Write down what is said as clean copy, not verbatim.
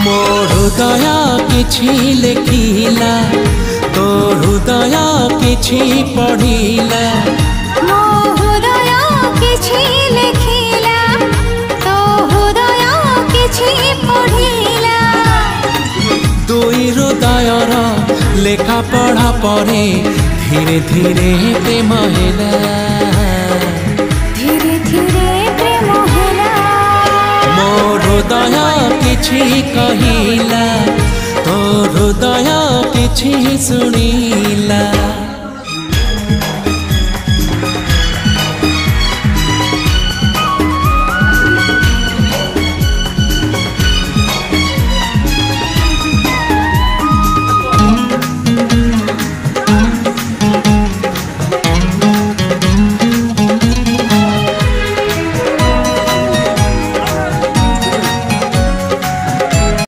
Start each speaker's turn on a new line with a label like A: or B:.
A: मो हृदय किछि लेखिला तो हृदय किछि पढ़िला
B: मो हृदय किछि लेखिला तो हृदय किछि पढ़िला
A: दुई हृदयर लेखा पढ़ा परे धीरे धीरे प्रेम हैला
B: धीरे धीरे प्रेम हैला
A: मो हृदय किछि कहिला तो हृदय किछि सुनिला।